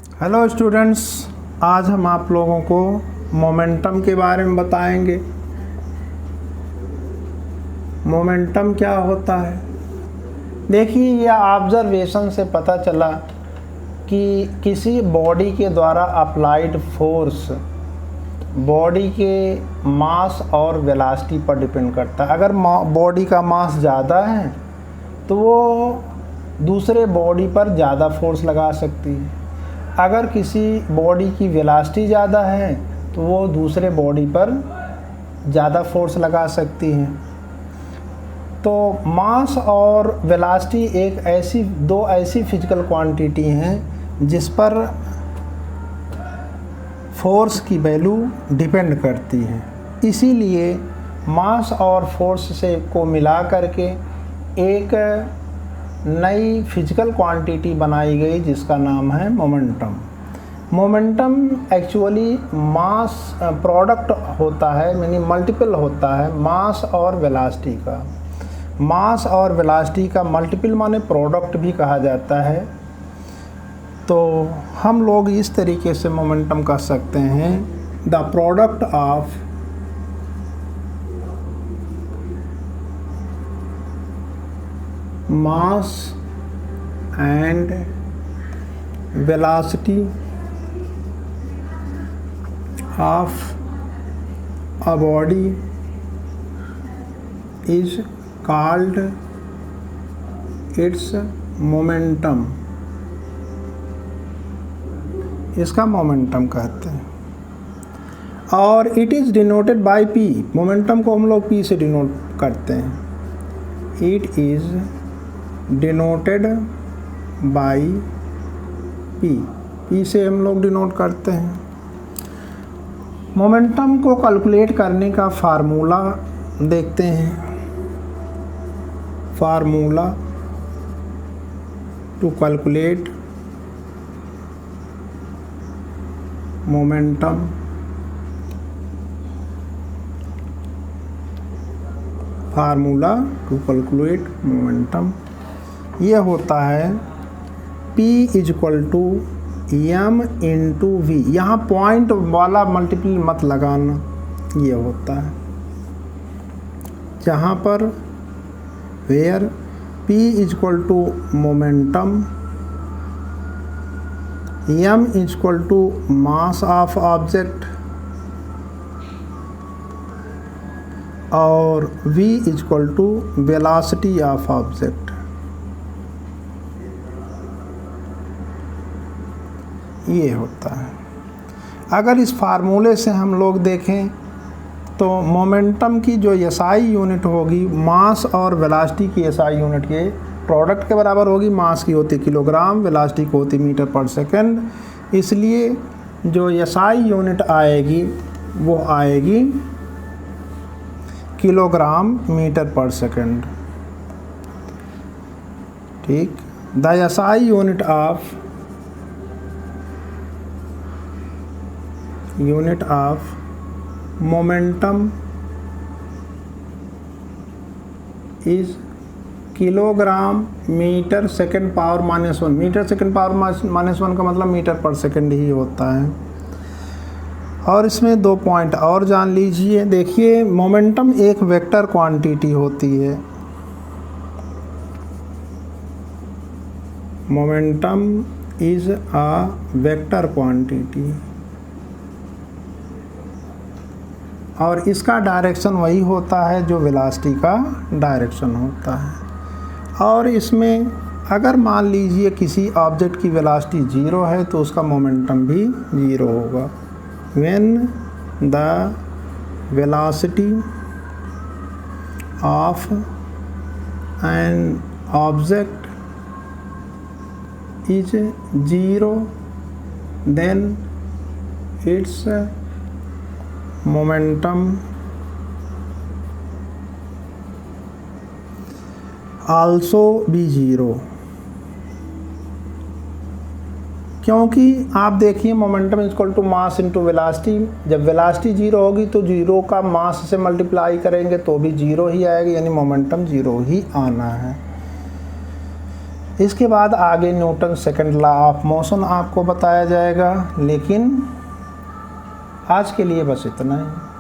Hello students, आज हम आप लोगों को मोमेंटम के बारे में बताएंगे। मोमेंटम क्या होता है? देखिए, यह ऑब्जर्वेशन से पता चला कि किसी बॉडी के द्वारा अप्लाइड फोर्स बॉडी के मास और वेलोसिटी पर डिपेंड करता है। अगर बॉडी का मास ज़्यादा है तो वो दूसरे बॉडी पर ज़्यादा फोर्स लगा सकती है। अगर किसी बॉडी की वेलोसिटी ज़्यादा है तो वो दूसरे बॉडी पर ज़्यादा फोर्स लगा सकती है। तो मास और वेलोसिटी दो ऐसी फिजिकल क्वांटिटी हैं जिस पर फोर्स की वैल्यू डिपेंड करती है। इसीलिए मास और फोर्स को मिला करके एक नई फिजिकल क्वांटिटी बनाई गई जिसका नाम है momentum. Momentum actually mass product होता है, यानी मल्टीपल होता है मास और वेलोसिटी का। मास और वेलोसिटी का मल्टीपल माने प्रोडक्ट भी कहा जाता है। तो हम लोग इस तरीके से मोमेंटम कह सकते हैं, the product of mass and velocity of a body is called its momentum। इसका मोमेंटम कहते हैं और it is denoted by P. Momentum को हम लोग पी से डिनोट करते हैं। It is denoted by P से हम लोग डिनोट करते हैं। मोमेंटम को कैलकुलेट करने का फार्मूला देखते हैं। Formula to calculate momentum formula to calculate momentum ये होता है P equal to M into V. यहाँ पॉइंट वाला मल्टीपल मत लगाना, ये होता है जहाँ पर where P equal to momentum, M equal to mass of object और v equal to velocity of object. ये होता है। अगर इस फार्मूले से हम लोग देखें तो मोमेंटम की जो SI यूनिट होगी मास और वेलोसिटी की SI यूनिट के प्रोडक्ट के बराबर होगी। मास की होती किलोग्राम, वेलोसिटी को होती मीटर पर सेकंड। इसलिए जो SI यूनिट आएगी वो आएगी किलोग्राम मीटर पर सेकंड। ठीक। The SI unit of momentum is kilogram metre second power -1। Metre second power -1 का मतलब मीटर पर सेकंड ही होता है। और इसमें 2 पॉइंट और जान लीजिए। देखिए, मोमेंटम एक वेक्टर क्वांटिटी होती है। Momentum is a vector quantity और इसका डायरेक्शन वही होता है जो वेलोसिटी का डायरेक्शन होता है। और इसमें अगर मान लीजिए किसी ऑब्जेक्ट की वेलोसिटी 0 है तो उसका मोमेंटम भी 0 होगा। when the velocity of an object is 0 then its momentum also be 0। क्योंकि आप देखिए momentum equal to mass into velocity. जब वेलोसिटी 0 होगी तो 0 का मास से मल्टीप्लाई करेंगे तो भी 0 ही आएगा, यानी मोमेंटम 0 ही आना है। इसके बाद आगे Newton second law of motion आपको बताया जाएगा, लेकिन आज के लिए बस इतना ही।